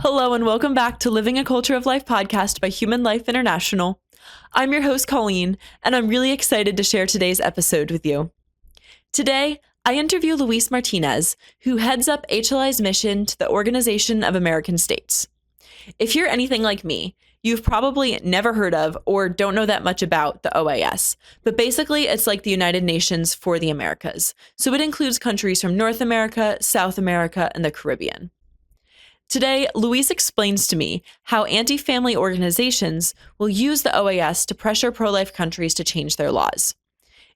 Hello, and welcome back to Living a Culture of Life podcast by Human Life International. I'm your host, Colleen, and I'm really excited to share today's episode with you. Today, I interview Luis Martinez, who heads up HLI's mission to the Organization of American States. If you're anything like me, you've probably never heard of or don't know that much about the OAS, but basically it's like the United Nations for the Americas. So it includes countries from North America, South America, and the Caribbean. Today, Luis explains to me how anti-family organizations will use the OAS to pressure pro-life countries to change their laws.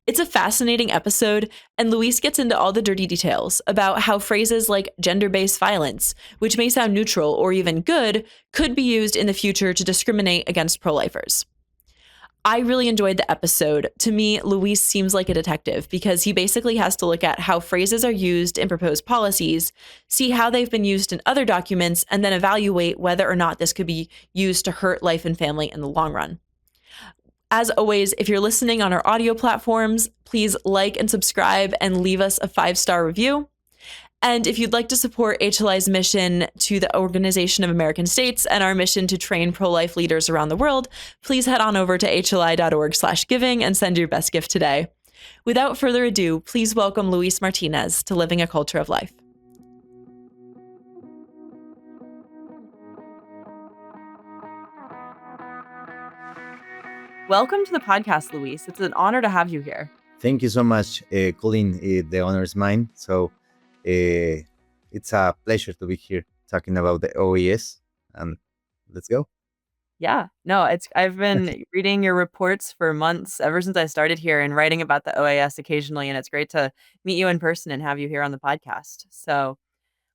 It's a fascinating episode, and Luis gets into all the dirty details about how phrases like gender-based violence, which may sound neutral or even good, could be used in the future to discriminate against pro-lifers. I really enjoyed the episode. To me, Luis seems like a detective because he basically has to look at how phrases are used in proposed policies, see how they've been used in other documents, and then evaluate whether or not this could be used to hurt life and family in the long run. As always, if you're listening on our audio platforms, please like and subscribe and leave us a 5-star review. And if you'd like to support HLI's mission to the Organization of American States and our mission to train pro-life leaders around the world, please head on over to hli.org/giving and send your best gift today. Without further ado, please welcome Luis Martinez to Living a Culture of Life. Welcome to the podcast, Luis. It's an honor to have you here. Thank you so much, Colleen. The honor is mine. So it's a pleasure to be here talking about the OAS. And let's go. Yeah, no, I've been reading your reports for months, ever since I started here, and writing about the OAS occasionally, and it's great to meet you in person and have you here on the podcast. So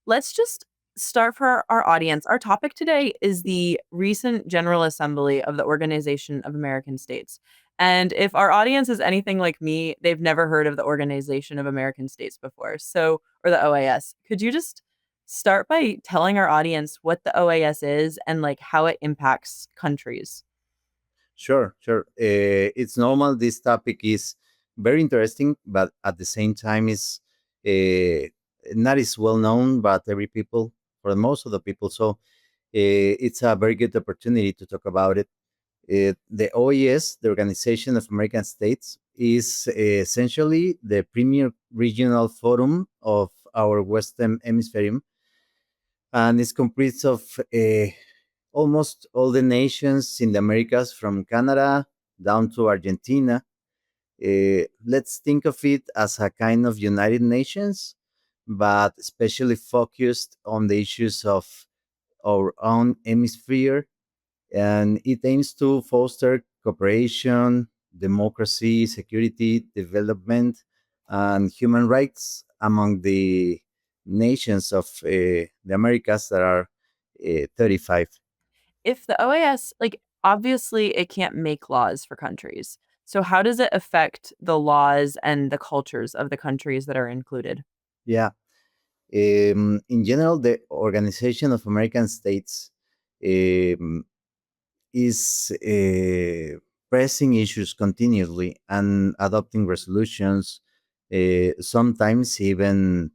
let's just start for our audience. Our topic today is the recent General Assembly of the Organization of American States. And if our audience is anything like me, they've never heard of the Organization of American States before. So, or the OAS. Could you just start by telling our audience what the OAS is and like how it impacts countries? Sure. It's normal. This topic is very interesting, but at the same time is uh, not as well known, but for most of the people. So it's a very good opportunity to talk about it. The OAS, the Organization of American States, is essentially the premier regional forum of our Western Hemisphere, and it's composed of almost all the nations in the Americas, from Canada down to Argentina. Let's think of it as a kind of United Nations, but especially focused on the issues of our own hemisphere, and it aims to foster cooperation, democracy, security, development, and human rights among the nations of the Americas that are 35. If the OAS, like, obviously it can't make laws for countries. So how does it affect the laws and the cultures of the countries that are included? Yeah. In general, the Organization of American States um, is pressing issues continuously and adopting resolutions, sometimes even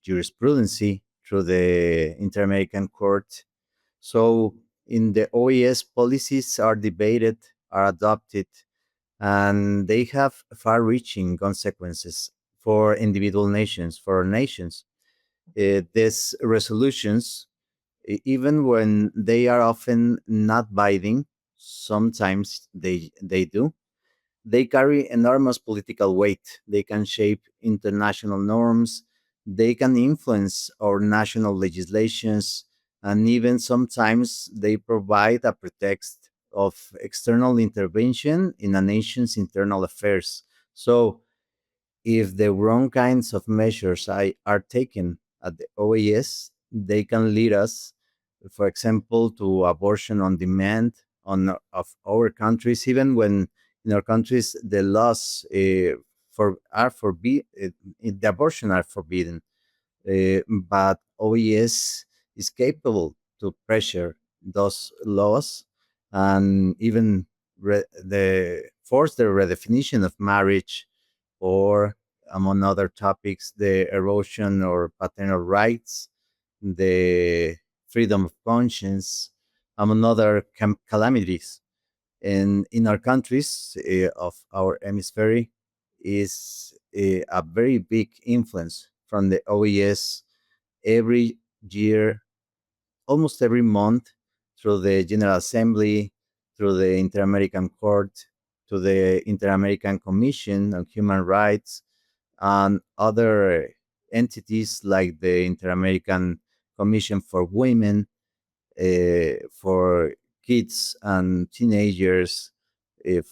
jurisprudence through the Inter-American Court. So, in the OES, policies are debated, are adopted, and they have far-reaching consequences for individual nations, for nations. These resolutions, even when they are often not binding, sometimes they do. They carry enormous political weight. They can shape international norms. They can influence our national legislations, and even sometimes they provide a pretext of external intervention in a nation's internal affairs. So, if the wrong kinds of measures are taken at the OAS, they can lead us, for example, to abortion on demand of our countries, even when in our countries the laws are forbidden, the abortion are forbidden. But OAS is capable to pressure those laws and even the force the redefinition of marriage, or among other topics, the erosion or paternal rights, the freedom of conscience, among other calamities. And in our countries of our hemisphere is a very big influence from the OES every year, almost every month, through the General Assembly, through the Inter American Court, to the Inter American Commission on Human Rights, and other entities like the Inter American Commission for Women, for kids and teenagers,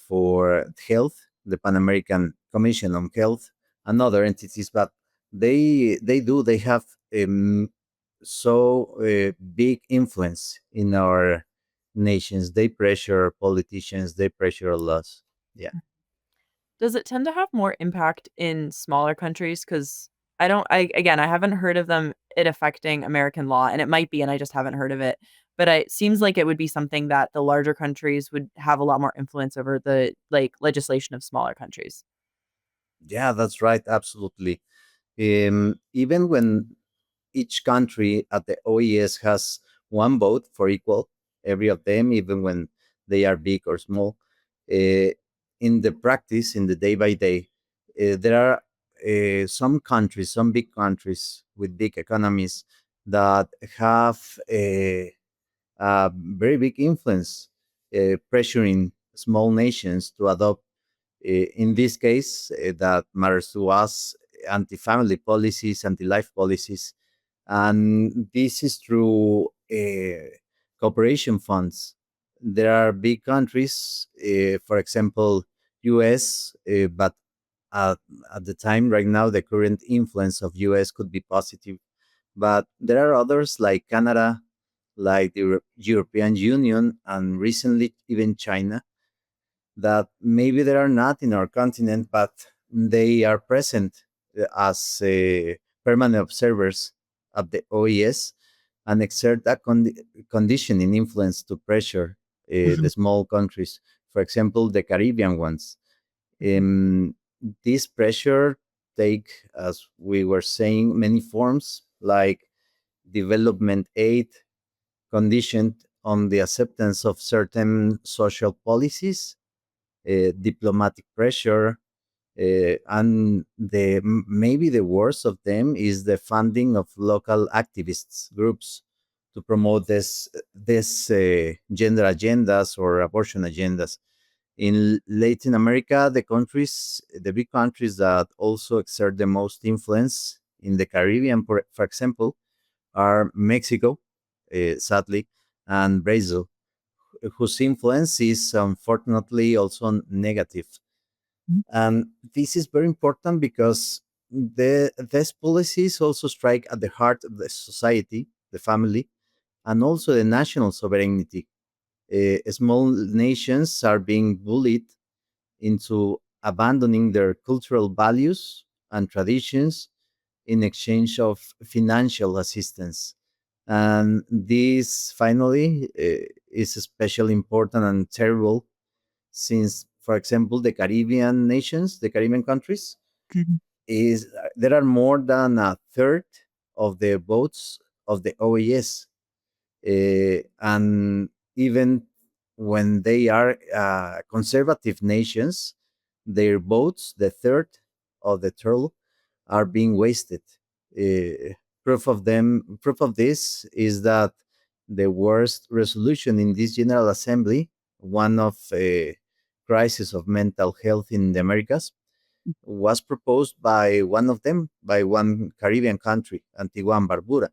for health, the Pan American Commission on Health, and other entities. But they have so big influence in our nations. They pressure politicians. They pressure laws. Yeah. Does it tend to have more impact in smaller countries? Because I haven't heard of it affecting American law, and it might be, and I just haven't heard of it. But it seems like it would be something that the larger countries would have a lot more influence over the, like, legislation of smaller countries. Yeah, that's right. Absolutely. Even when each country at the OES has one vote for equal, every of them, even when they are big or small. Uh, in the practice, in the day by day, there are some countries, some big countries with big economies that have a very big influence, pressuring small nations to adopt, in this case, that matters to us, anti family policies, anti life policies, and this is through cooperation funds. There are big countries, for example, U.S., but at, at the time right now, the current influence of U.S. could be positive. But there are others like Canada, like the European Union, and recently even China, that maybe they are not in our continent, but they are present as permanent observers of the OES and exert a conditioning influence to pressure Mhm, the small countries, for example, the Caribbean ones. mhm, This pressure take, as we were saying, many forms like development aid conditioned on the acceptance of certain social policies, diplomatic pressure, and maybe the worst of them is the funding of local activists groups to promote this gender agendas or abortion agendas. In Latin America, the big countries that also exert the most influence in the Caribbean, for example, are Mexico, sadly, and Brazil, whose influence is unfortunately also negative. mhm, And this is very important because these policies also strike at the heart of the society, the family, and also the national sovereignty. Small nations are being bullied into abandoning their cultural values and traditions in exchange of financial assistance. And this finally is especially important and terrible since, for example, the Caribbean nations, the Caribbean countries, mhm, is there are more than a third of the votes of the OAS, and even when they are conservative nations, their votes, the third of the total, are being wasted. Uh, proof of this is that the worst resolution in this General Assembly, one of a crisis of mental health in the Americas, was proposed by one of them, by one Caribbean country, Antigua and Barbuda,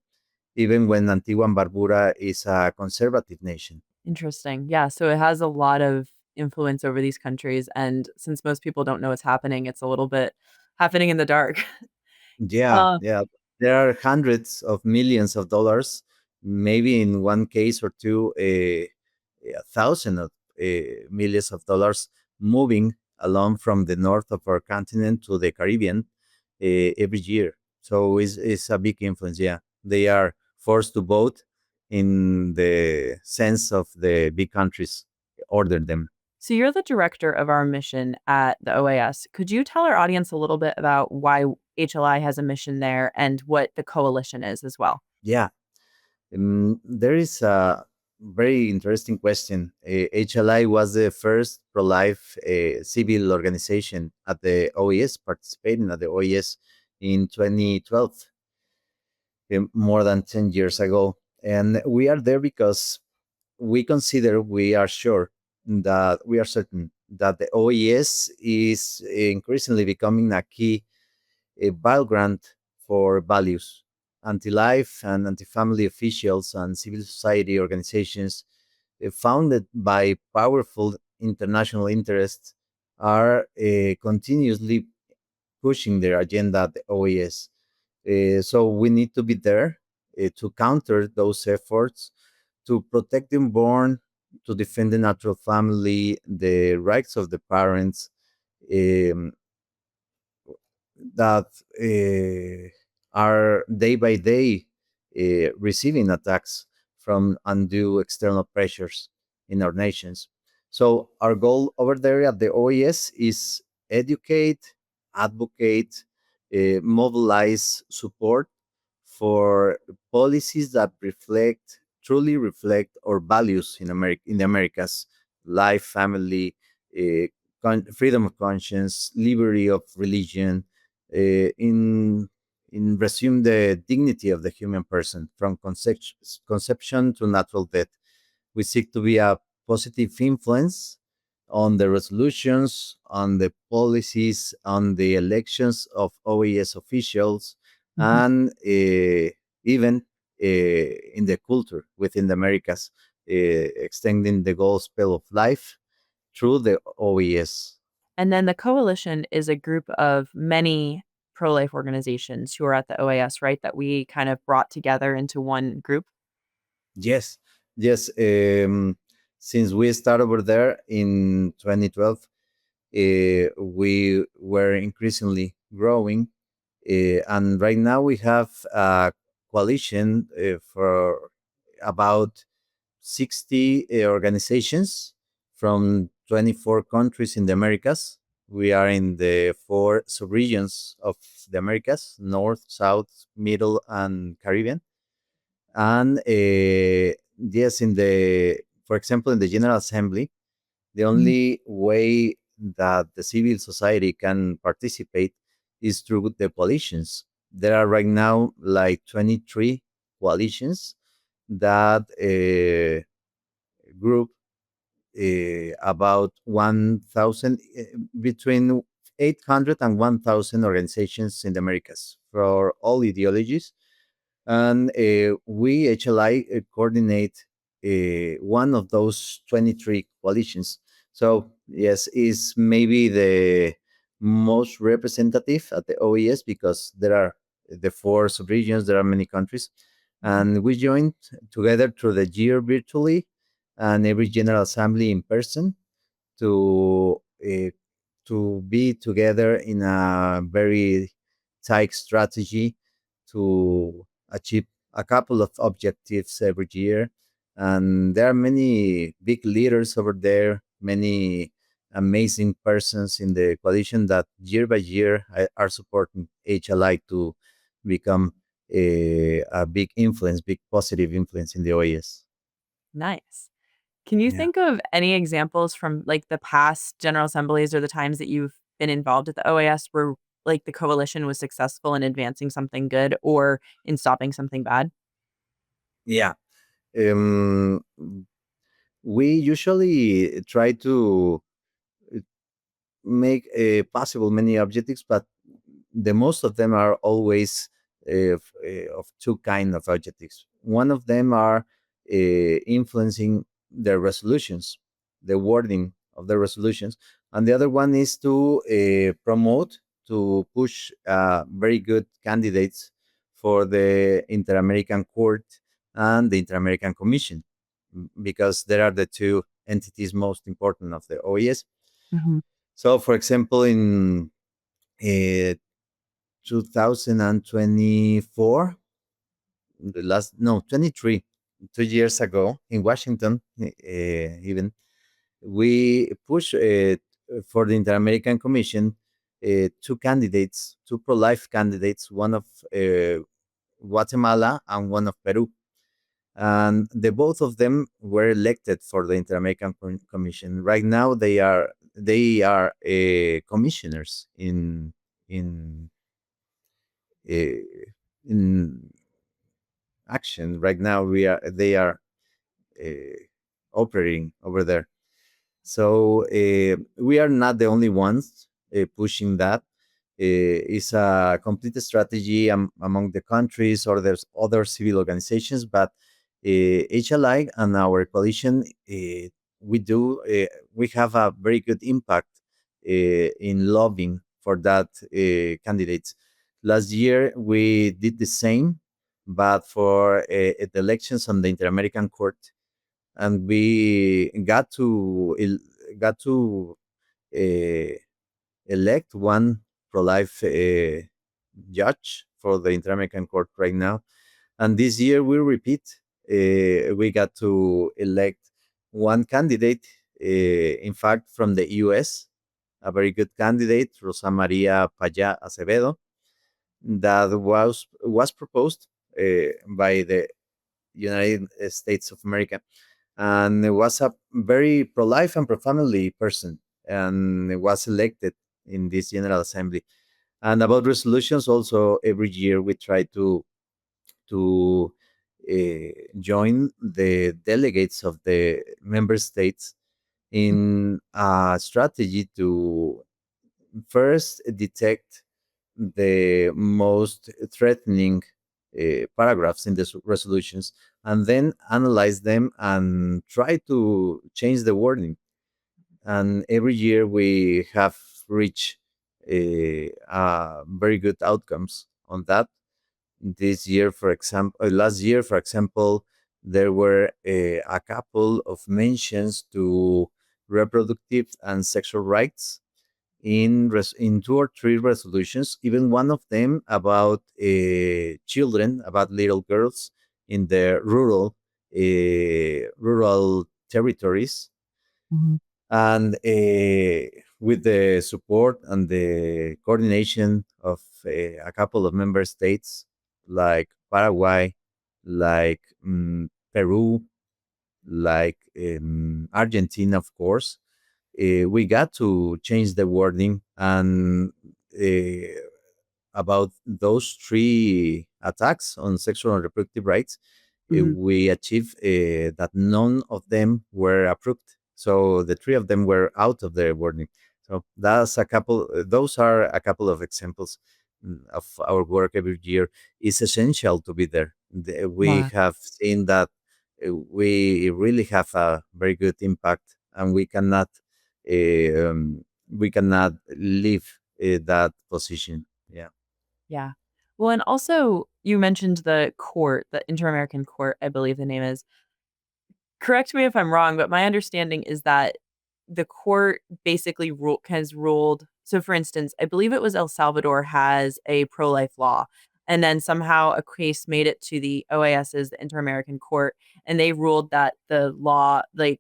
even when Antigua and Barbuda is a conservative nation. Interesting. Yeah, so it has a lot of influence over these countries, and since most people don't know what's happening, it's a little bit happening in the dark. Yeah, Uh, yeah. There are hundreds of millions of dollars, maybe in one case or two, a thousand of millions of dollars moving along from the north of our continent to the Caribbean every year. So it's a big influence. Yeah, they are forced to vote in the sense of the big countries order them. so you're the director of our mission at the OAS. Could you tell our audience a little bit about why HLI has a mission there and what the coalition is as well? Yeah. There is a very interesting question. HLI was the first pro-life civil organization at the OES, participating at the OES in 2012, more than 10 years ago. And we are there because we are sure that we are certain that the OES is increasingly becoming a key battleground for values. Anti life and anti family officials and civil society organizations founded by powerful international interests are continuously pushing their agenda at the OES. So we need to be there to counter those efforts, to protect the unborn, to defend the natural family, the rights of the parents, um, that are day by day receiving attacks from undue external pressures in our nations. So our goal over there at the OES is educate, advocate, mobilize support for policies that reflect truly reflect our values in America, in the Americas: life, family, uh, freedom of conscience, liberty of religion, in resume the dignity of the human person from conception to natural death. We seek to be a positive influence on the resolutions, on the policies, on the elections of OES officials, Mhm. and even in the culture within the Americas, extending the gospel of life through the OES. And then the coalition is a group of many pro life organizations who are at the OAS, right? That we kind of brought together into one group. Yes, yes. Since we started over there in 2012, we were increasingly growing, and right now we have a coalition for about 60 organizations from 24 countries in the Americas. We are in the four subregions of the Americas: North, South, Middle, and Caribbean. And yes, in the, for example, in the General Assembly, the Mhm. only way that the civil society can participate is through the coalitions. There are right now like 23 coalitions that group about 1,000, between 800 and 1,000 organizations in the Americas for all ideologies. And we HLI coordinate one of those 23 coalitions. So yes, is maybe the most representative at the OES because there are the four subregions, there are many countries, Mhm. and we joined together through the year virtually and every general assembly in person to be together in a very tight strategy to achieve a couple of objectives every year. And there are many big leaders over there, many amazing persons in the coalition that year by year are supporting HLI to become a big influence, big positive influence in the OAS. Nice. Can you Yeah. think of any examples from like the past general assemblies or the times that you've been involved at the OAS where like the coalition was successful in advancing something good or in stopping something bad? Yeah. Um, we usually try to make possible many objectives, but the most of them are always of two kind of objectives. One of them are influencing the resolutions, the wording of the resolutions, and the other one is to promote, to push very good candidates for the Inter-American Court and the Inter-American Commission, because there are the two entities most important of the OES. Mhm. So, for example, in uh, 2024, the last, no, 23, 2 years ago in Washington, even, we pushed for the Inter American Commission two candidates, two pro life candidates, one of Guatemala and one of Peru. and the both of them were elected for the Inter-American Commission. Right now, they are commissioners in uh, in action. Right now, they are uh, operating over there. So we are not the only ones pushing that. It's a complete strategy among the countries, or there's other civil organizations, but HLI and our coalition, we do we have a very good impact in lobbying for that candidates. Last year we did the same, but for the elections on the Inter-American Court, and we got to uh, elect one pro-life judge for the Inter-American Court right now. And this year we repeat. We got to elect one candidate, in fact, from the U.S., a very good candidate, Rosa Maria Paya Acevedo, that was proposed by the United States of America, and was a very pro-life and pro-family person, and was elected in this General Assembly. And about resolutions, also every year we try to join the delegates of the member states in a strategy to first detect the most threatening paragraphs in the resolutions, and then analyze them and try to change the wording. And every year we have reached very good outcomes on that. This year, for example, last year, for example, there were a couple of mentions to reproductive and sexual rights in two or three resolutions, even one of them about children, about little girls in the rural territories. Mhm. And with the support and the coordination of a couple of member states like Paraguay, like Peru, like Argentina, of course, we got to change the wording, and uh, about those three attacks on sexual and reproductive rights, Mhm. we achieved that none of them were approved. So the three of them were out of the wording. So that's a couple. Those are a couple of examples of our work every year. It's essential to be there. We Yeah. have seen that we really have a very good impact, and we cannot leave that position. Yeah. Yeah. Well, and also you mentioned the court, the Inter-American Court, I believe the name is. Correct me if I'm wrong, but my understanding is that the court basically has ruled. So, for instance, I believe it was El Salvador has a pro-life law, and then somehow a case made it to the OAS's, the Inter-American Court, and they ruled that the law, I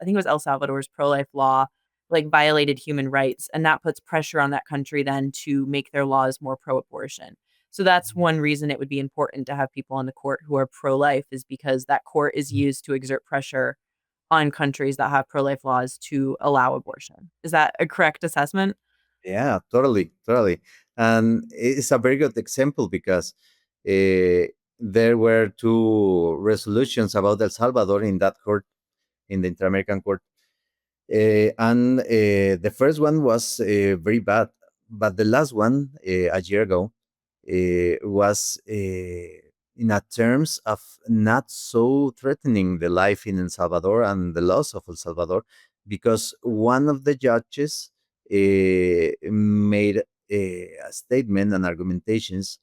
think it was El Salvador's pro-life law, like violated human rights, and that puts pressure on that country then to make their laws more pro-abortion. So that's one reason it would be important to have people on the court who are pro-life, is because that court is used to exert pressure on countries that have pro-life laws to allow abortion. Is that a correct assessment? Yeah, totally, totally. And it's a very good example because uh, there were two resolutions about El Salvador in that court, in the Inter-American Court. And the first one was very bad, but the last one, a year ago, was in a terms of not so threatening the life in El Salvador and the laws of El Salvador, because one of the judges made a statement and argumentations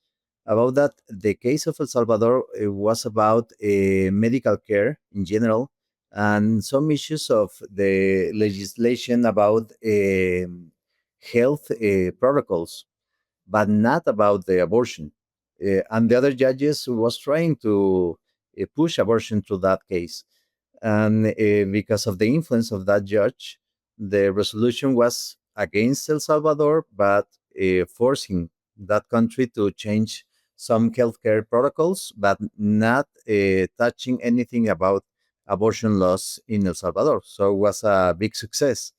about that the case of El Salvador was about medical care in general, and some issues of the legislation about health protocols, but not about the abortion. And the other judges was trying to push abortion through that case. And because of the influence of that judge, the resolution was against El Salvador, but forcing that country to change some healthcare protocols, but not touching anything about abortion laws in El Salvador. So it was a big success.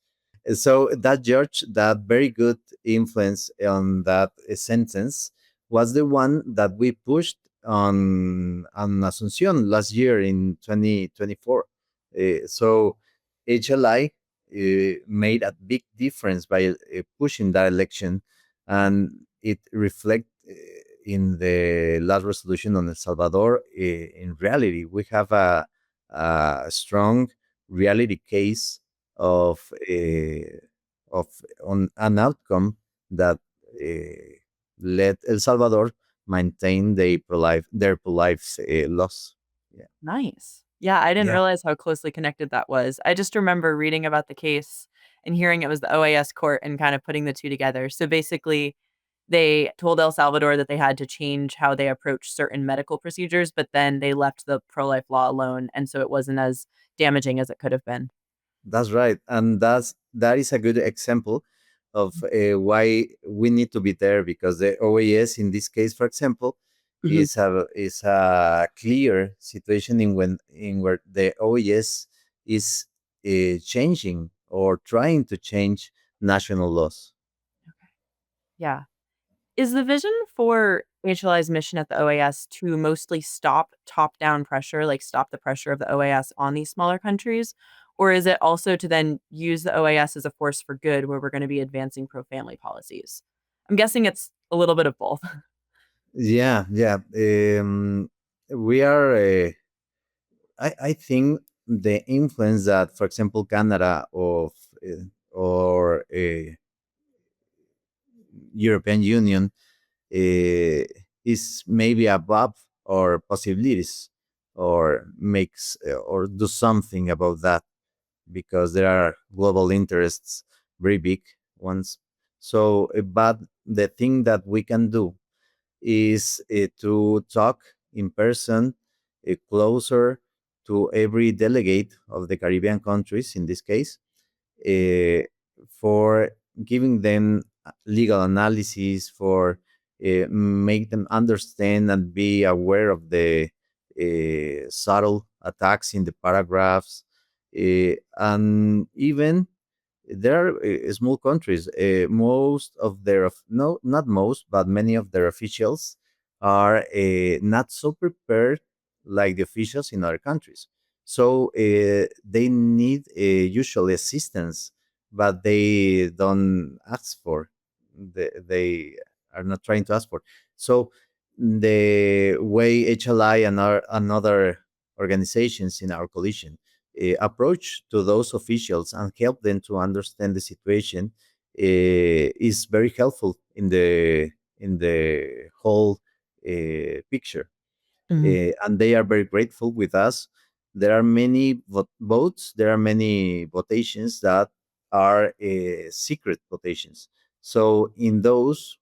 So that judge, that very good influence on that sentence, was the one that we pushed on Asuncion last year in 2024. So HLI made a big difference by pushing that election, and it reflect in the last resolution on El Salvador. In reality, we have a strong reality case of of on an outcome that let El Salvador maintain their pro-life laws. Yeah, Nice. Yeah, I didn't yeah, realize how closely connected that was. I just remember reading about the case and hearing it was the OAS court and kind of putting the two together. So basically, they told El Salvador that they had to change how they approach certain medical procedures, but then they left the pro-life law alone, and so it wasn't as damaging as it could have been. that's right, and that is a good example of why we need to be there, because the OAS in this case, for example, Mhm. is a clear situation in where the OAS is changing or trying to change national laws. Yeah. Is the vision for HLI's mission at the OAS to mostly stop top-down pressure, like stop the pressure of the OAS on these smaller countries? Or is it also to then use the OAS as a force for good where we're going to be advancing pro-family policies? I'm guessing it's a little bit of both. Yeah, yeah. We are. I think the influence that, for example, Canada or European Union is maybe above our possibilities, or makes or do something about that, because there are global interests, very big ones. So, but the thing that we can do is to talk in person, closer to every delegate of the Caribbean countries, in this case, uh, for giving them legal analysis, for make them understand and be aware of the subtle attacks in the paragraphs, and even there are small countries. Most of their no, not most, but many of their officials are not so prepared like the officials in other countries. So they need usually assistance, but they don't ask for. They are not trying to ask for. So the way HLI and other organizations in our coalition approach to those officials and help them to understand the situation is very helpful in the whole picture. Mhm. And they are very grateful with us. There are many votes. There are many votations that are secret votations. So in those,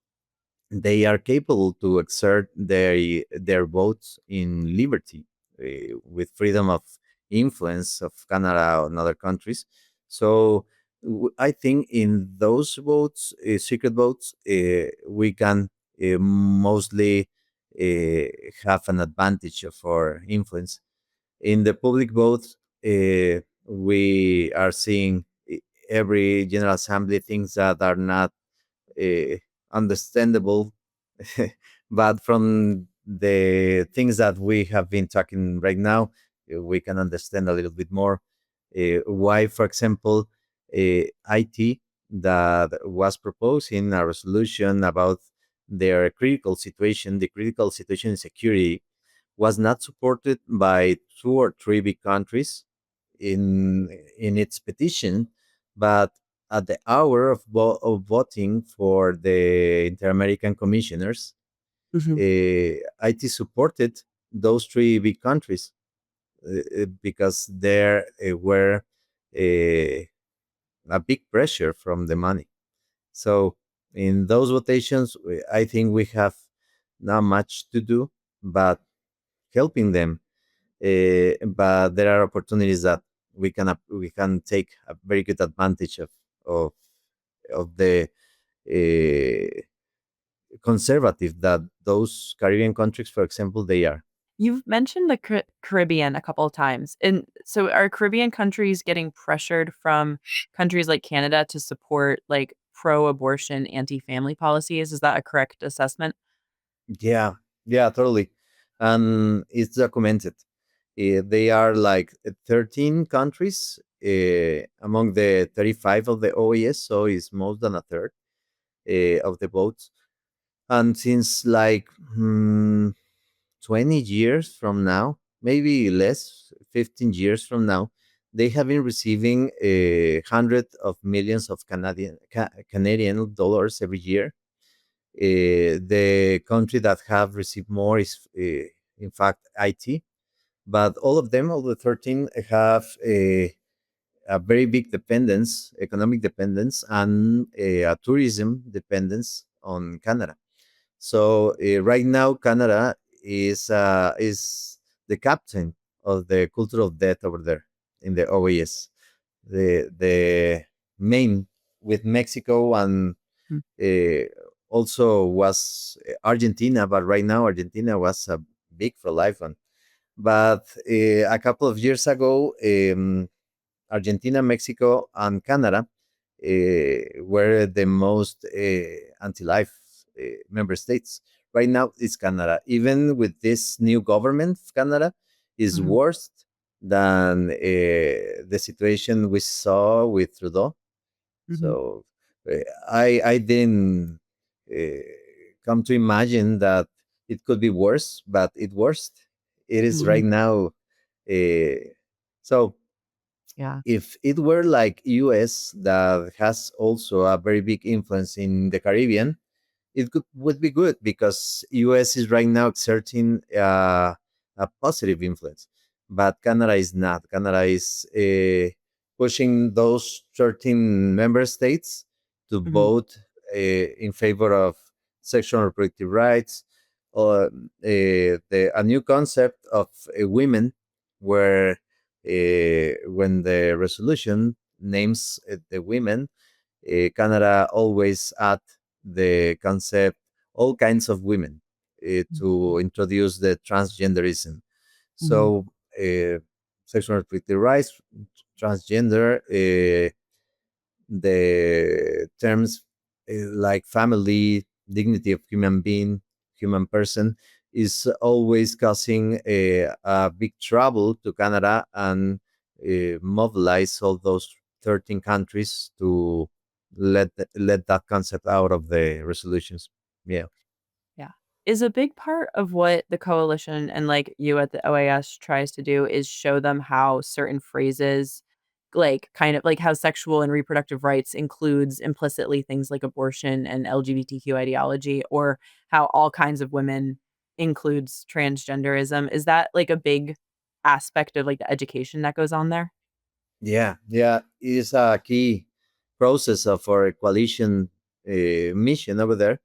they are capable to exert their votes in liberty, with freedom of influence of Canada and other countries. So I think in those votes, secret votes, we can mostly uh, have an advantage of our influence. In the public vote, we are seeing every General Assembly things that are not uh, understandable. But from the things that we have been talking right now, we can understand a little bit more why, for example, IT that was proposed in a resolution about their critical situation, the critical situation in security, was not supported by two or three big countries in its petition, but at the hour of voting for the Inter-American commissioners, Mhm. IT supported those three big countries because there were uh, a big pressure from the money. So in those votations, I think we have not much to do, but helping them. But there are opportunities that we can take a very good advantage of of the uh, conservative that those Caribbean countries, for example, they are. You've mentioned the Caribbean a couple of times. And so are Caribbean countries getting pressured from countries like Canada to support like pro-abortion, anti-family policies? Is that a correct assessment? Yeah, yeah, totally. And it's documented. They are like 13 countries among the 35 of the OAS, so it's more than a third of the votes. And since like 20 years from now, maybe less, 15 years from now, they have been receiving hundreds of millions of Canadian dollars every year. The country that have received more is, in fact, IT. But all of them, all the 13, have a very big dependence, economic dependence, and a tourism dependence on Canada. So right now, Canada is the captain of the culture of death over there in the OAS. The main with Mexico and Mm, uh, also was Argentina, but right now Argentina was a big for life one. But a couple of years ago, Argentina, Mexico, and Canada were the most anti-life member states. Right now, it's Canada. Even with this new government, Canada is mhm, worse than the situation we saw with Trudeau. mhm, So I didn't uh, come to imagine that it could be worse, but it worst. It is mhm. right now. Uh, so Yeah. if it were like US that has also a very big influence in the Caribbean, it would be good because US is right now exerting a positive influence, but Canada is not. Canada is pushing those 13 member states to Mhm, vote in favor of sexual and reproductive rights, or a new concept of women, where when the resolution names the women, Canada always add the concept all kinds of women to introduce the transgenderism. mhm, So sexual and reproductive rights, transgender, the terms like family, dignity of human being, human person is always causing a big trouble to Canada and mobilize all those 13 countries to let that concept out of the resolutions. Yeah. yeah. Is a big part of what the coalition and, like, you at the OAS tries to do is show them how certain phrases, like, kind of like how sexual and reproductive rights includes implicitly things like abortion and LGBTQ ideology, or how all kinds of women includes transgenderism. Is that, like, a big aspect of, like, the education that goes on there? Yeah, yeah, it is a key process of our coalition mission over there.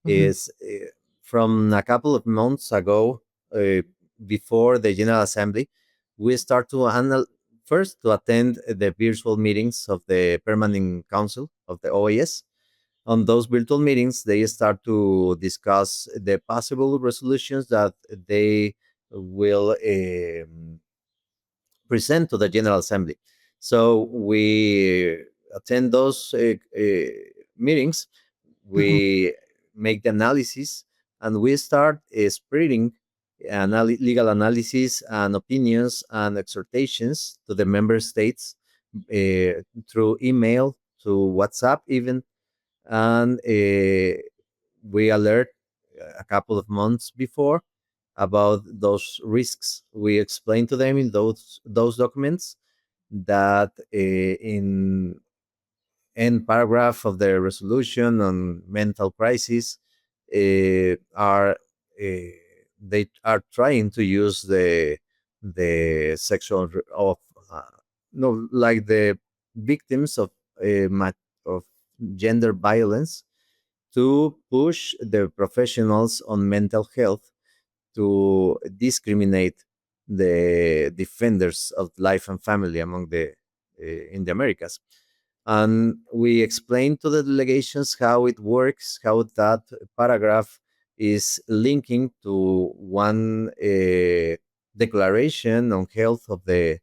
Mhm, Is from a couple of months ago, uh, before the General Assembly, we start to first to attend the virtual meetings of the Permanent Council of the OAS. On those virtual meetings, they start to discuss the possible resolutions that they will present to the General Assembly. So we attend those meetings, mhm, we make the analysis, and we start spreading legal analysis and opinions and exhortations to the member states through email, to WhatsApp, even. And we alert a couple of months before about those risks. We explain to them in those documents that in end paragraph of the resolution on mental crisis are they are trying to use the sexual of uh, no, like the victims of of gender violence, to push the professionals on mental health to discriminate the defenders of life and family among the in the Americas. And we explain to the delegations how it works, how that paragraph is linking to one declaration on health of the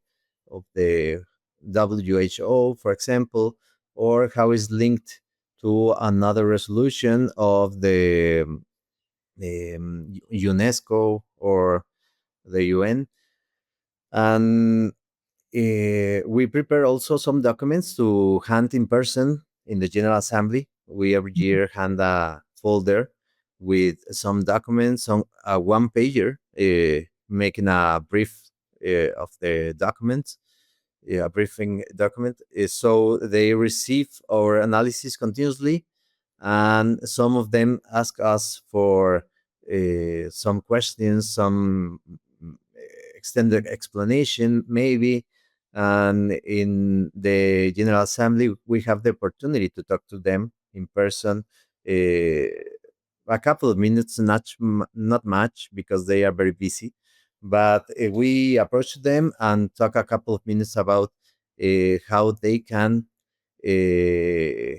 WHO, for example, or how it's linked to another resolution of the UNESCO or the UN. And we prepare also some documents to hand in person in the General Assembly. We every year hand a folder with some documents on a one pager, making a brief of the documents, a briefing document. So they receive our analysis continuously, and some of them ask us for some questions, some extended explanation, maybe. And in the General Assembly, we have the opportunity to talk to them in person. A couple of minutes, not much, because they are very busy. But we approach them and talk a couple of minutes about how they can uh,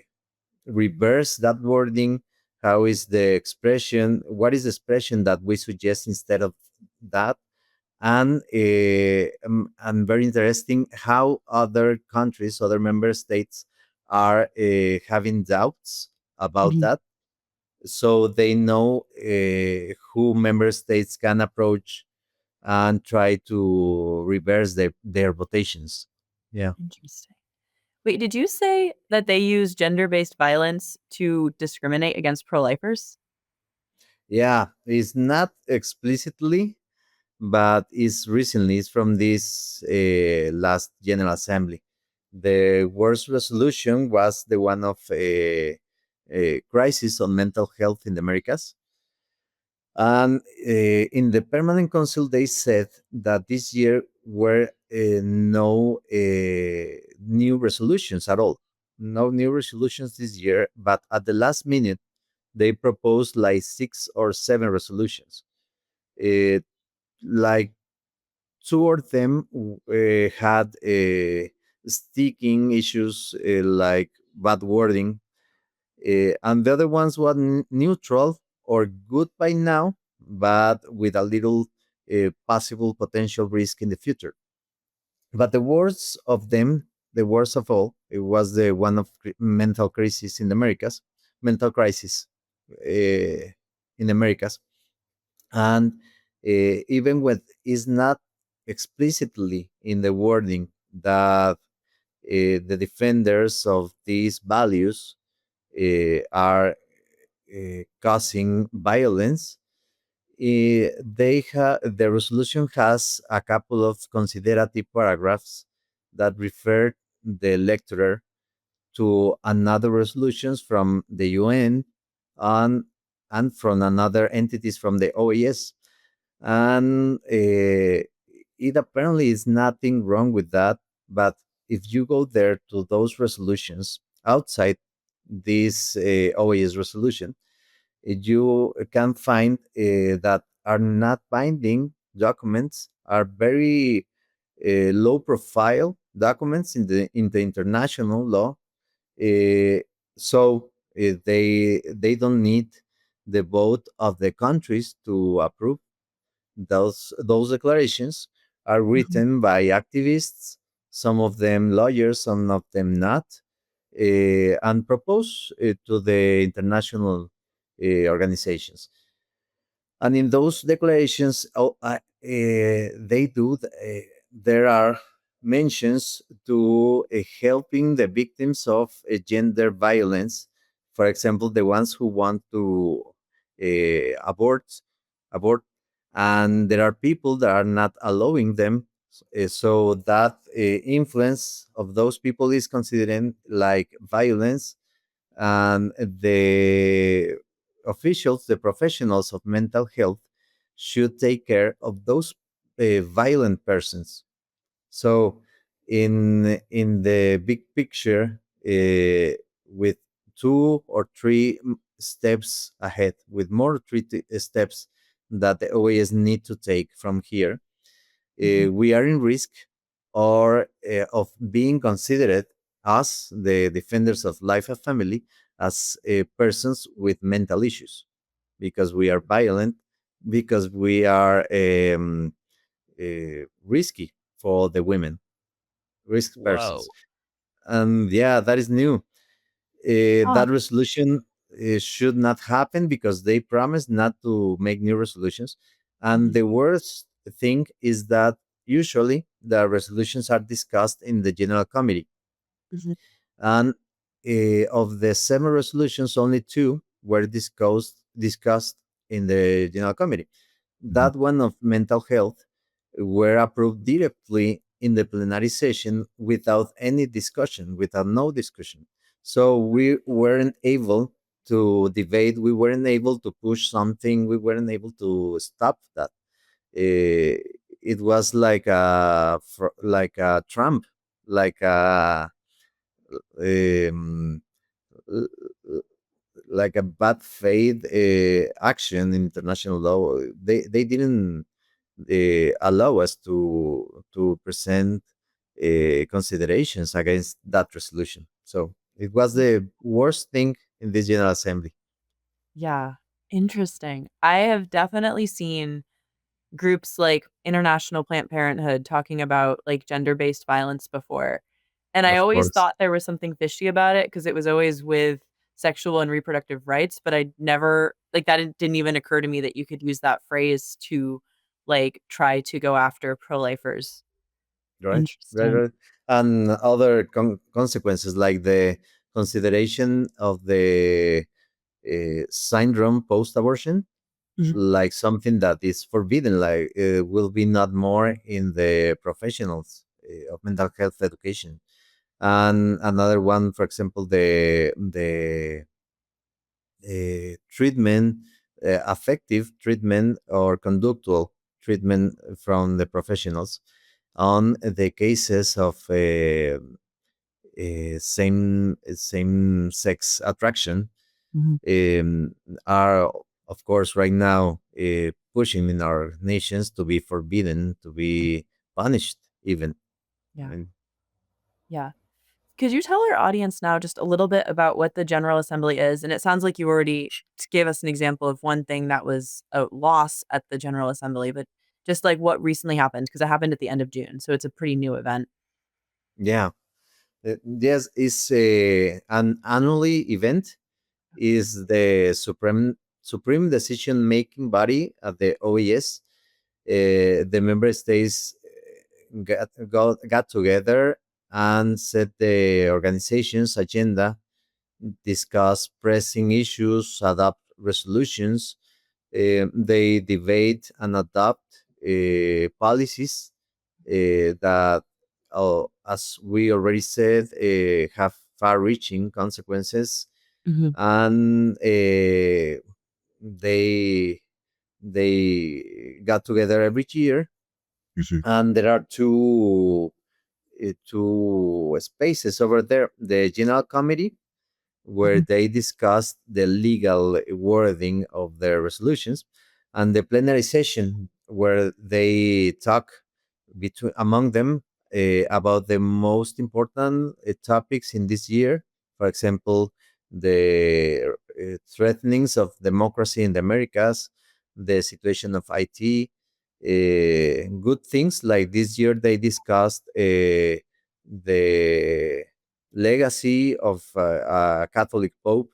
reverse that wording. How is the expression? What is the expression that we suggest instead of that? And very interesting how other countries, other member states, are having doubts about Mhm. that, so they know who member states can approach and try to reverse their votations. Yeah. Interesting. Wait, did you say that they use gender-based violence to discriminate against pro-lifers? Yeah, it's not explicitly, but it's recently, it's from this last General Assembly. The worst resolution was the one of a crisis on mental health in the Americas. And in the Permanent Council, they said that this year were no new resolutions at all. No new resolutions this year, but at the last minute, they proposed like 6 or 7 resolutions. It, like two of them had sticking issues, like bad wording, and the other ones were neutral or good by now, but with a little possible potential risk in the future. But the worst of them, the worst of all, it was the one of mental crisis in the Americas, mental crisis uh, in the Americas. And even when it's not explicitly in the wording that the defenders of these values are causing violence, the resolution has a couple of considerative paragraphs that refer the lecturer to another resolutions from the UN and from another entities from the OAS. And it apparently is nothing wrong with that. But if you go there to those resolutions outside this OAS resolution, you can find that are not binding documents, are very low profile documents in the international law. uh, so they don't need the vote of the countries to approve. Those declarations are Mhm. written by activists, some of them lawyers, some of them not, and propose to the international organizations. And in those declarations, there are mentions to helping the victims of gender violence. For example, the ones who want to abort, and there are people that are not allowing them. So that influence of those people is considered like violence, and the officials, the professionals of mental health, should take care of those violent persons. So, in the big picture, with 2 or 3 steps ahead, with more steps that the OAS need to take from here, Mhm. we are in risk or of being considered us, the defenders of life and family, as persons with mental issues, because we are violent, because we are risky for the women, risk persons. Whoa. And yeah, that is new. Huh. That resolution should not happen because they promised not to make new resolutions. And Mhm, the worst thing is that usually the resolutions are discussed in the general committee, mhm, and of the seven resolutions, only two were discussed in the general committee. mhm. That one of mental health were approved directly in the plenary session without any discussion, without no discussion. So we weren't able to debate, we weren't able to push something, we weren't able to stop that. Eh, it was like a Trump, like a um, l- l- like a bad faith action in international law. They didn't allow us to present considerations against that resolution. So it was the worst thing in this General Assembly. Yeah, interesting. I have definitely seen groups like International Planned Parenthood talking about, like, gender-based violence before, and I Of always course, thought there was something fishy about it because it was always with sexual and reproductive rights, but I never like, that didn't even occur to me that you could use that phrase to, like, try to go after pro-lifers. right, right, Interesting. right. And other consequences like the consideration of the syndrome post-abortion, Mhm. like something that is forbidden, like will be not more in the professionals of mental health education. And another one, for example, the treatment, affective treatment or conductual treatment from the professionals on the cases of same sex attraction, Mhm. um, are of course right now pushing in our nations to be forbidden, to be punished even. I Yeah, mean, yeah. Could you tell our audience now just a little bit about what the General Assembly is? And it sounds like you already gave us an example of one thing that was a loss at the General Assembly, but just like what recently happened, because it happened at the end of June. So it's a pretty new event. yeah, yes, it's an annually event, is the supreme decision making body at the OES. The member states got together and set the organization's agenda, discuss pressing issues, adopt resolutions. They debate and adopt policies that, as we already said, have far-reaching consequences, Mhm, and they they got together every year, mhm, and there are two spaces over there: the general committee, where mhm, they discussed the legal wording of their resolutions, and the plenary session, where they talk between among them about the most important topics in this year. For example, the threatenings of democracy in the Americas, the situation of IT. Good things like this year, they discussed the legacy of a Catholic Pope.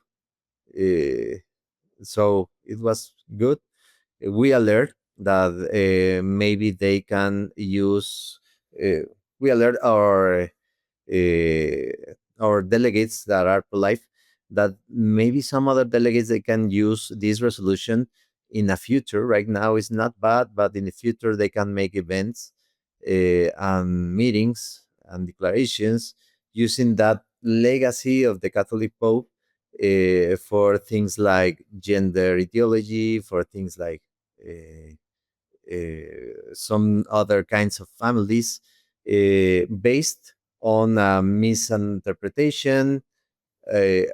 Uh, so it was good. We alert that maybe they can use. Uh, we alert our delegates that are pro-life, that maybe some other delegates, they can use this resolution in the future. Right now it's not bad, but in the future they can make events and meetings and declarations using that legacy of the Catholic Pope for things like gender ideology, for things like some other kinds of families, based on a misinterpretation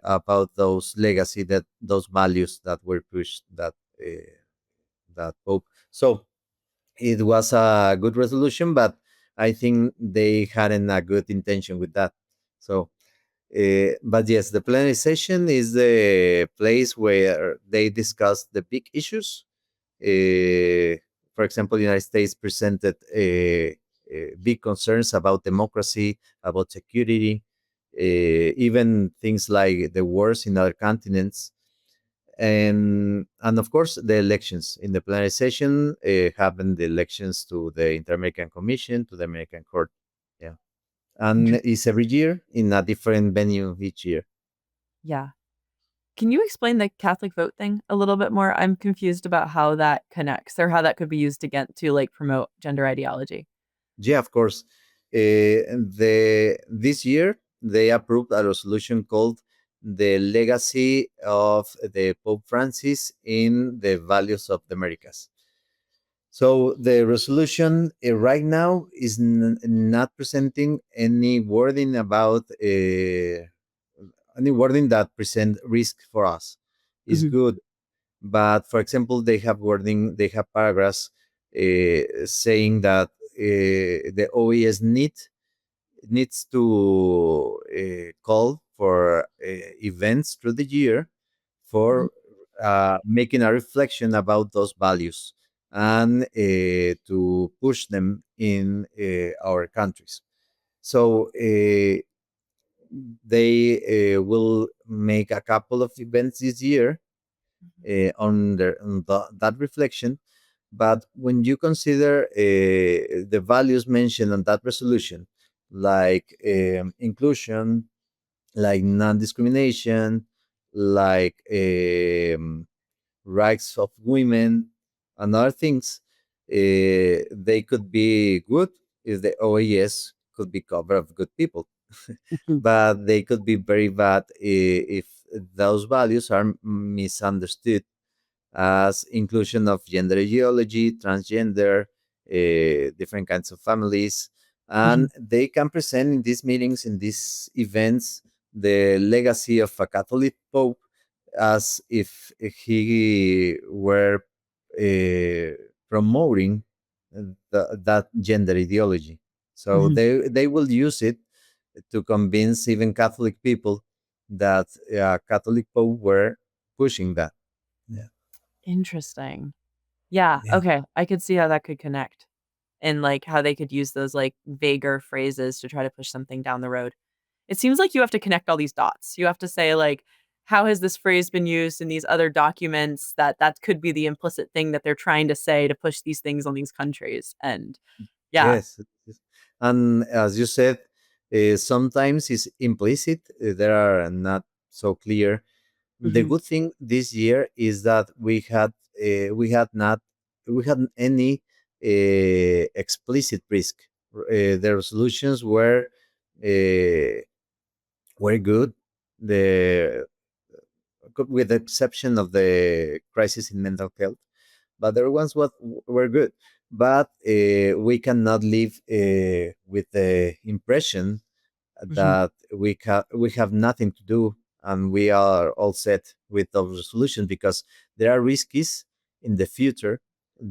about those legacy, that those values that were pushed, that Pope. So it was a good resolution, but I think they hadn't a good intention with that. So But yes, the plenary session is the place where they discuss the big issues. Uh, for example, the United States presented big concerns about democracy, about security, even things like the wars in other continents, and of course the elections. In the plenary session happen the elections to the Inter-American Commission, to the American Court. Yeah, and Inter- it's every year in a different venue each year. Yeah. Can you explain the Catholic vote thing a little bit more? I'm confused about how that connects or how that could be used again to like promote gender ideology. Yeah, of course. The This year they approved a resolution called the legacy of the Pope Francis in the values of the Americas. So the resolution right now is not presenting any wording about any wording that present risk for us. Is Mhm. good, but for example, they have wording, they have paragraphs saying that the OES needs to call for events through the year Mhm. for making a reflection about those values and to push them in our countries. So they will make a couple of events this year on that reflection. But when you consider the values mentioned on that resolution, like inclusion, like non-discrimination, like rights of women, and other things, they could be good if the OAS could be covered of good people, Mhm. but they could be very bad if those values are misunderstood as inclusion of gender ideology, transgender, different kinds of families. And Mhm. they can present in these meetings, in these events, the legacy of a Catholic Pope as if he were promoting that gender ideology. So Mhm. they will use it to convince even Catholic people that Catholic Pope were pushing that. Yeah. Interesting. Yeah, Yeah. okay. I could see how that could connect and like how they could use those like vaguer phrases to try to push something down the road. It seems like you have to connect all these dots. You have to say like how has this phrase been used in these other documents that could be the implicit thing that they're trying to say to push these things on these countries. And yeah. Yes, yes. And as you said, sometimes it's implicit. They are not so clear. The Mhm. good thing this year is that we had not we had any explicit risk. The resolutions uh, were good. The With the exception of the crisis in mental health, but the other ones were good. But we cannot live with the impression Mhm. that we have nothing to do and we are all set with those resolutions, because there are risks in the future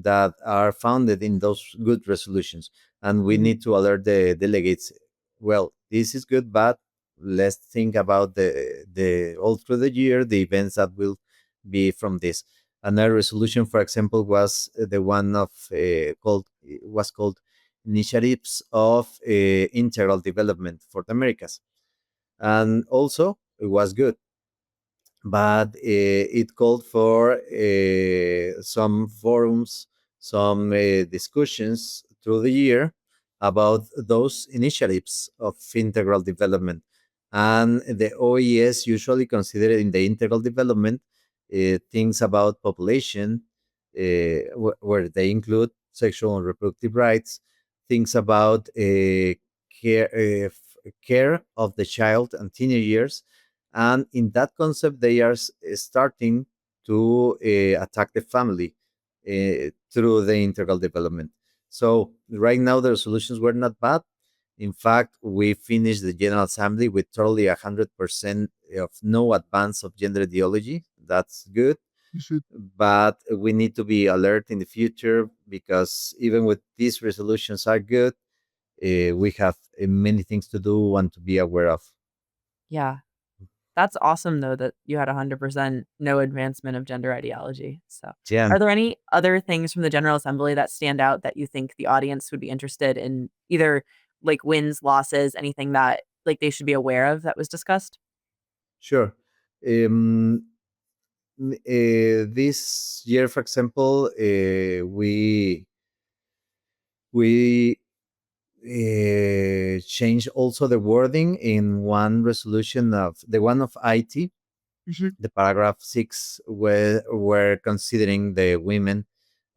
that are founded in those good resolutions, and we Mhm. need to alert the delegates. Well, this is good, but let's think about the all through the year the events that will be from this. Another resolution, for example, was the one of called was called initiatives of integral development for the Americas. And also, it was good, but it called for some forums, some discussions through the year about those initiatives of integral development. And the OES usually consider in the integral development things about population, where they include sexual and reproductive rights, things about care of the child and teenage years, and in that concept they are starting to attack the family through the integral development. So right now the resolutions were not bad. In fact, we finished the General Assembly with totally 100% of no advance of gender ideology. That's good, Mhm. but we need to be alert in the future, because even with these resolutions are good, we have many things to do and to be aware of. Yeah. That's awesome though that you had 100% no advancement of gender ideology. So, Yeah, are there any other things from the General Assembly that stand out that you think the audience would be interested in, either like wins, losses, anything that like they should be aware of that was discussed? sure. Um, this year, for example, we changed also the wording in one resolution of the one of IT, Mhm. the paragraph 6, where we're considering the women,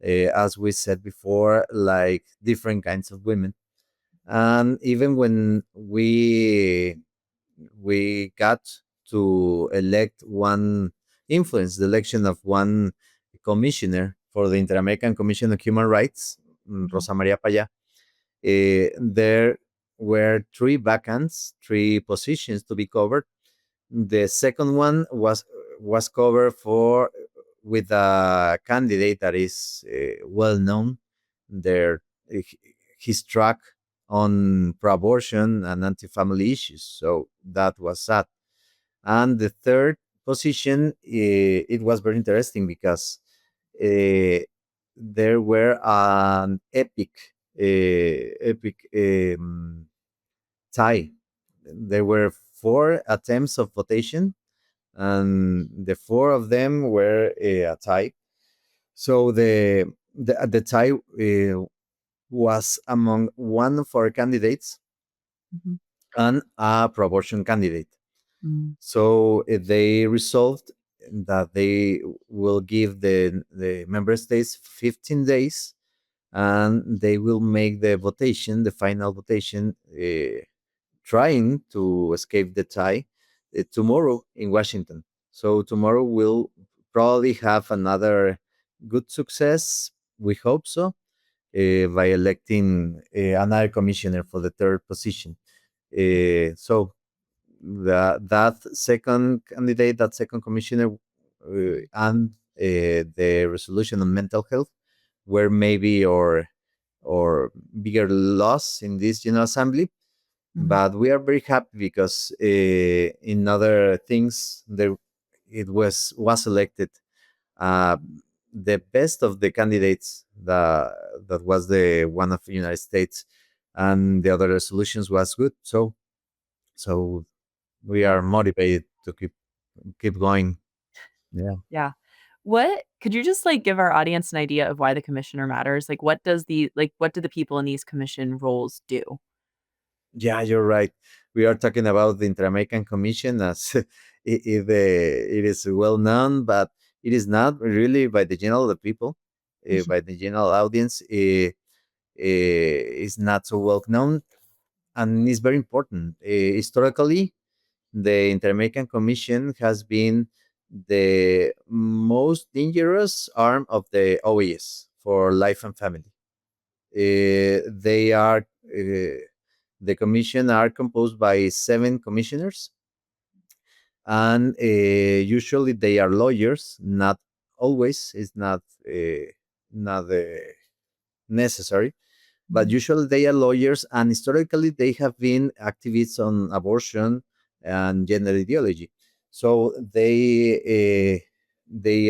as we said before, like different kinds of women. And even when we got to elect one, influence the election of one commissioner for the Inter-American Commission of Human Rights, Mhm. Rosa Maria Paya, there were three vacants, three positions to be covered. The second one was covered for with a candidate that is well known. Their his track on pro-abortion and anti-family issues. So that was sad. And the third position, it was very interesting because uh, there were an epic tie. There were four attempts of votation, and the four of them were a tie. So the tie was among one of our candidates Mhm. and a pro-abortion candidate. Mm. So they resolved that they will give the member states 15 days, and they will make the votation, the final votation, trying to escape the tie tomorrow in Washington. So tomorrow we'll probably have another good success. We hope so, by electing another commissioner for the third position. So that second candidate, that second commissioner, and the resolution on mental health were maybe or bigger loss in this General Assembly. Mhm. But we are very happy because in other things there it was elected uh, the best of the candidates, that was the one of the United States, and the other resolutions was good. So we Yeah. are motivated to keep going. Yeah. Yeah. What could you just like give our audience an idea of why the commissioner matters? Like what do the people in these commission roles do? Yeah, you're right. We are talking about the Inter-American Commission as it is well known, but it is not really by the general the people, by the general audience. Is not so well known, and it's very important. Historically, the Inter-American Commission has been the most dangerous arm of the OAS for life and family. They are the commission are composed by seven commissioners, and usually they are lawyers. Not always; it's not necessary, but Mhm. usually they are lawyers, and historically they have been activists on abortion and gender ideology. So they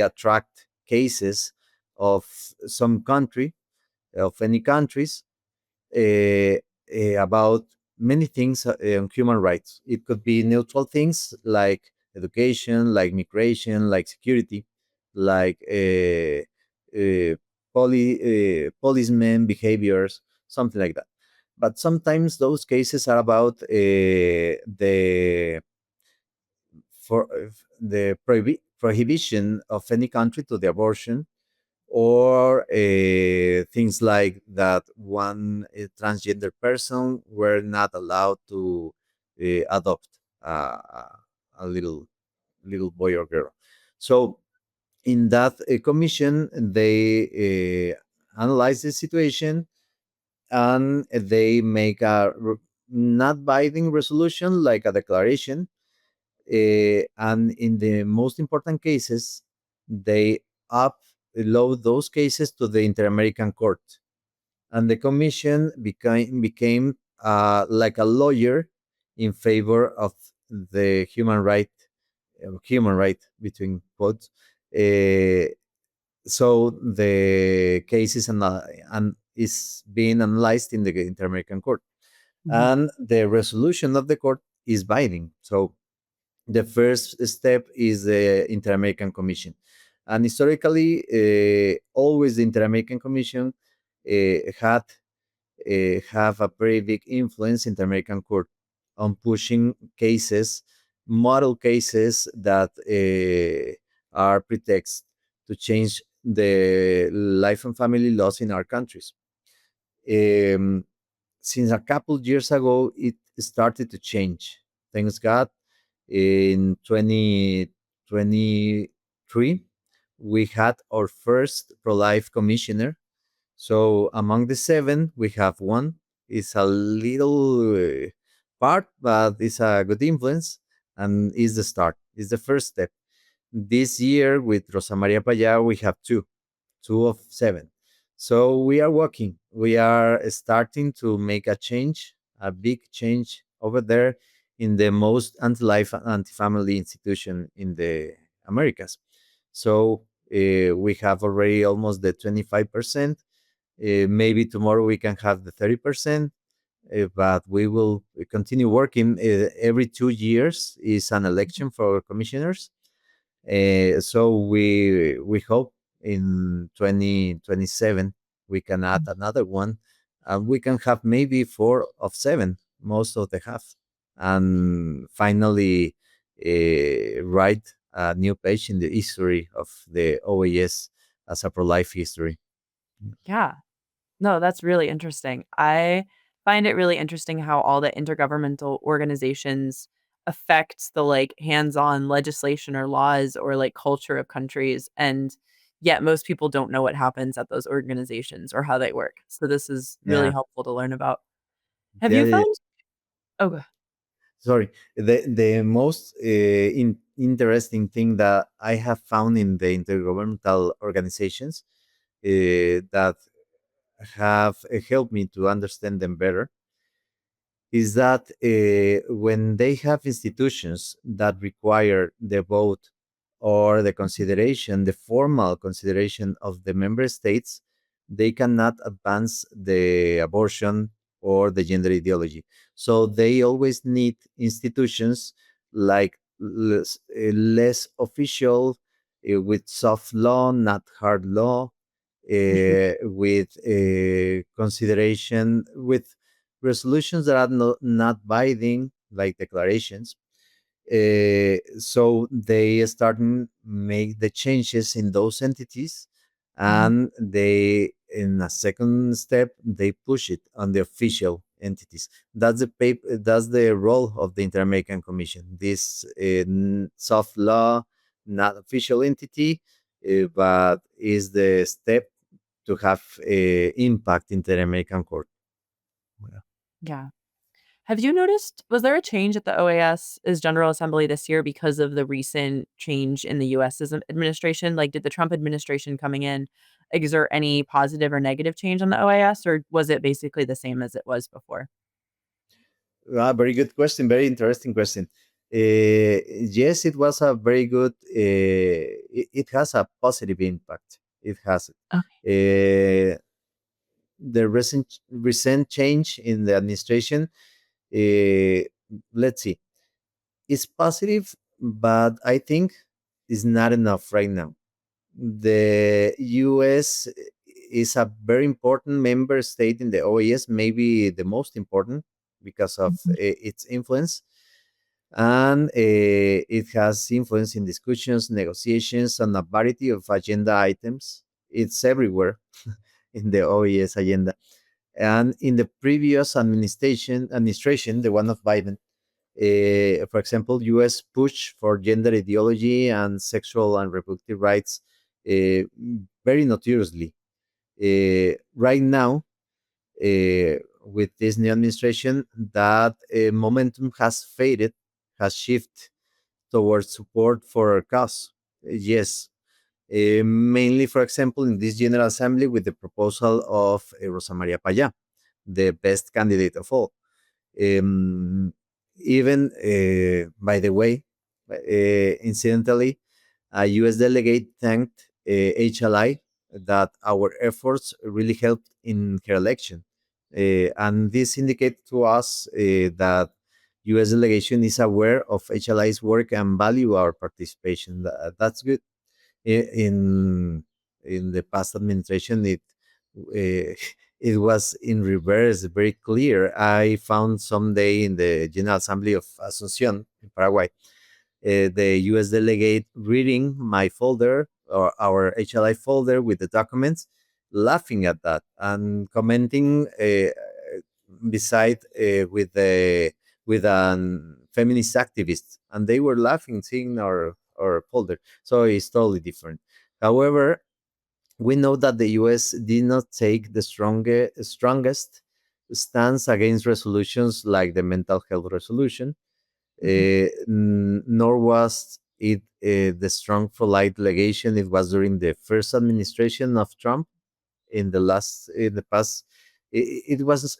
attract cases of some country, of any countries, uh, about many things on human rights. It could be neutral things like education, like migration, like security, like policemen behaviors, something like that. But sometimes those cases are about the prohibition of any country to the abortion, or things like that one transgender person were not allowed to adopt a little boy or girl. So in that commission, they analyze the situation, and they make a not binding resolution, like a declaration. And in the most important cases, they upload those cases to the Inter-American Court, and the commission became like a lawyer in favor of the human right between quotes. Uh, so the case is being analyzed in the Inter-American Court, Mhm. and the resolution of the court is binding. So the first step is the Inter-American Commission, and historically, always the Inter-American Commission had have a very big influence in the American court on pushing cases, model cases that are pretext to change the life and family laws in our countries. Um, since a couple years ago, it started to change. Thanks God, in 2023, we had our first pro-life commissioner. So among the seven, we have one. It's a little part, but it's a good influence and is the start. It's the first step. This year with Rosa Maria Paya, we have two of seven. So we are working. We are starting to make a change, a big change over there in the most anti-life, anti-family institution in the Americas. So we have already almost the 25%. Maybe tomorrow we can have the 30%, but we will continue working. Every 2 years is an election for commissioners. So we hope in 2027 we can add another one, and we can have maybe four of seven, most of the half, and finally write a new page in the history of the OAS as a pro-life history. Yeah. No, that's really interesting. I find it really interesting how all the intergovernmental organizations affect the, like, hands-on legislation or laws or, like, culture of countries, and yet most people don't know what happens at those organizations or how they work. So this is really Yeah, helpful to learn about. Have yeah, you yeah. found Oh, go Sorry. The most interesting thing that I have found in the intergovernmental organizations that have helped me to understand them better is that when they have institutions that require the vote or the consideration, the formal consideration of the member states, they cannot advance the abortion or the gender ideology. So they always need institutions like less official, with soft law, not hard law, Mhm. with consideration, with resolutions that are not binding, like declarations. So they start make the changes in those entities, Mhm. and they, in a second step, they push it on the official entities. That's the paper. That's the role of the Inter-American Commission. This soft law, not official entity, but is the step to have impact in the American court. Yeah. Yeah. Have you noticed was there a change at the OAS's General Assembly this year because of the recent change in the US's administration? Like, did the Trump administration coming in exert any positive or negative change on the OAS, or was it basically the same as it was before? Very good question. Very interesting question. Yes, it was a very good. It has a positive impact. It has. Okay. The recent change in the administration. Uh, let's see. It's positive, but I think it's not enough right now. The U.S. is a very important member state in the OAS, maybe the most important because of Mhm. its influence, and it has influence in discussions, negotiations, and a variety of agenda items. It's everywhere in the OAS agenda. And in the previous administration, the one of Biden, for example, U.S. push for gender ideology and sexual and reproductive rights uh, very notoriously. Right now, with this new administration, that momentum has faded, has shifted towards support for our cause. Yes, mainly, for example, in this General Assembly with the proposal of Rosa Maria Paya, the best candidate of all. Um, Even, by the way, incidentally, a US delegate thanked HLI that our efforts really helped in her election. And this indicates to us that US delegation is aware of HLI's work and value our participation. That's good. In the past administration, uh, it was in reverse, very clear. I found someday in the General Assembly of Asuncion in Paraguay, the US delegate reading my folder or our HLI folder with the documents, laughing at that and commenting beside with an feminist activist, and they were laughing seeing our folder. So it's totally different. However, we know that the US did not take the strongest stance against resolutions like the mental health resolution, Mhm. nor was it the strong pro-life delegation it was during the first administration of Trump. In the past, it was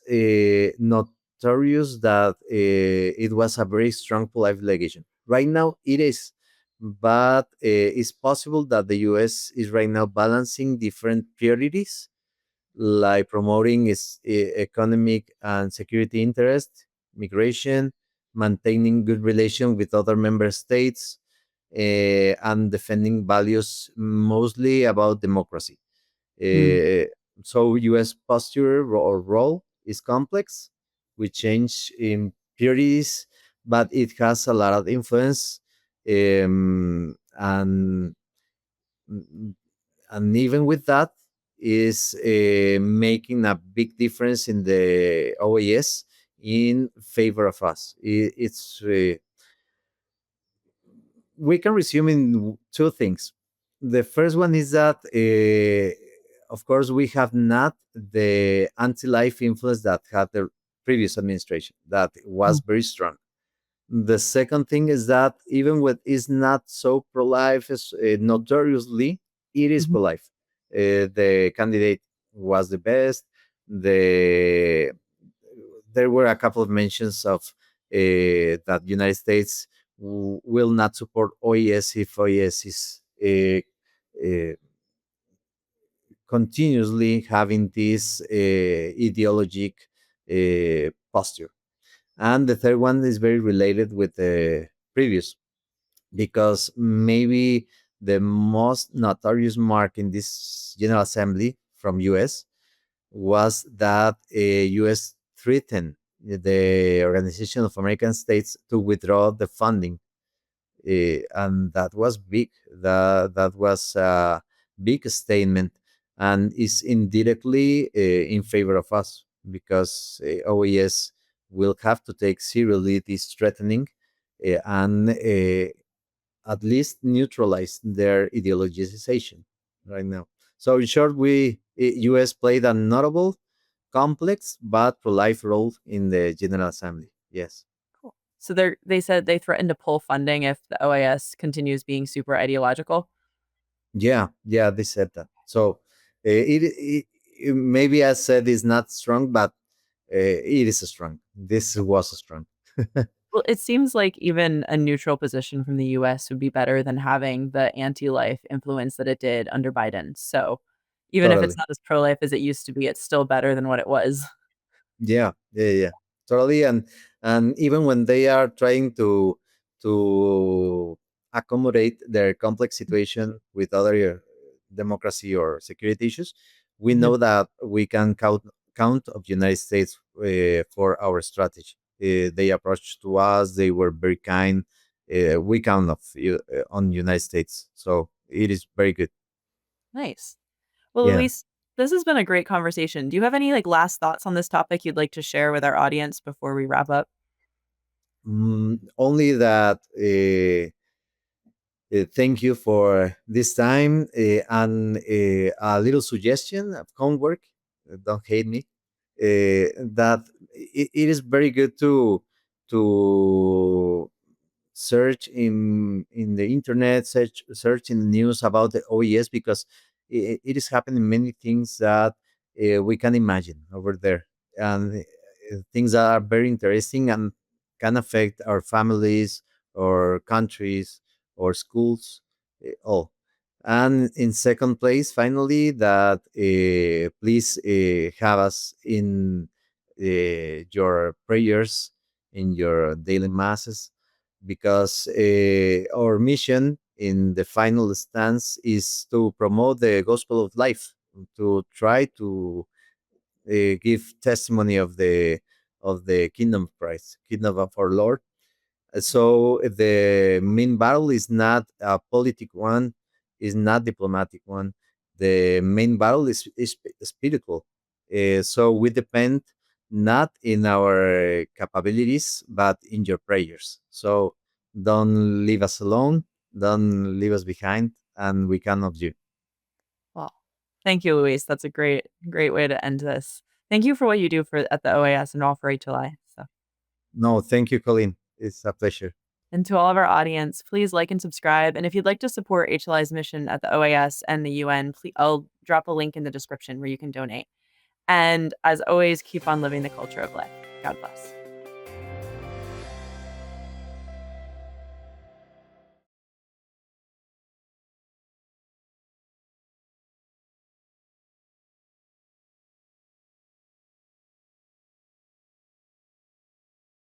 notorious that it was a very strong pro-life delegation. Right now, it is, but it's possible that the U.S. is right now balancing different priorities, like promoting its economic and security interests, migration, maintaining good relations with other member states, and defending values mostly about democracy. Mm. Uh, so U.S. posture or role is complex, with change in priorities, but it has a lot of influence, and mm, and even with that is making a big difference in the OAS in favor of us. It's We can resume in two things. The first one is that, of course, we have not the anti-life influence that had the previous administration. That was Mm. very strong. The second thing is that even what is not so pro-life, notoriously, it is Mhm. pro-life. The candidate was the best. There were a couple of mentions of that United States will not support OES if OES is uh, continuously having this ideologic posture. And the third one is very related with the previous, because maybe the most notorious mark in this General Assembly from US was that US threatened the Organization of American States to withdraw the funding, and that was big. That was a big statement, and is indirectly in favor of us, because OES will have to take seriously this threatening, and at least neutralize their ideologization right now. So in short, US played a notable, complex but pro-life role in the General Assembly. Yes. Cool. So they said they threatened to pull funding if the OAS continues being super ideological. Yeah, yeah, they said that. So maybe I said it's not strong, but it is strong. This was strong. Well, it seems like even a neutral position from the US would be better than having the anti-life influence that it did under Biden. So even if it's Totally. not as pro-life as it used to be, it's still better than what it was. Yeah, yeah, yeah, totally. And even when they are trying to accommodate their complex situation with other democracy or security issues, we Mhm. know that we can count of United States for our strategy. They approached to us; they were very kind. We count on United States, so it is very good. Nice. Well, Yeah. Luis, this has been a great conversation. Do you have any like last thoughts on this topic you'd like to share with our audience before we wrap up? Only that. Thank you for this time, and a little suggestion of homework. Don't hate me. That it is very good to search in the internet, search in the news about the OES, because it is happening many things that we can imagine over there, and things that are very interesting. And can affect our families, or countries, or schools, all. And in second place, finally, that please have us in your prayers, in your daily masses, because our mission in the final stance is to promote the gospel of life, to try to give testimony of the kingdom of Christ, kingdom of our Lord. So the main battle is not a politic one, is not diplomatic one. The main battle is spiritual. So we depend not in our capabilities, but in your prayers. So don't leave us alone, don't leave us behind, and we count on you. Well, thank you, Luis. That's a great way to end this. Thank you for what you do for at the OAS and all for HLI. So, No, thank you, Colleen. It's a pleasure. and to all of our audience, please like and subscribe. And if you'd like to support HLI's mission at the OAS and the UN, please, I'll drop a link in the description where you can donate. And as always, keep on living the culture of life. God bless.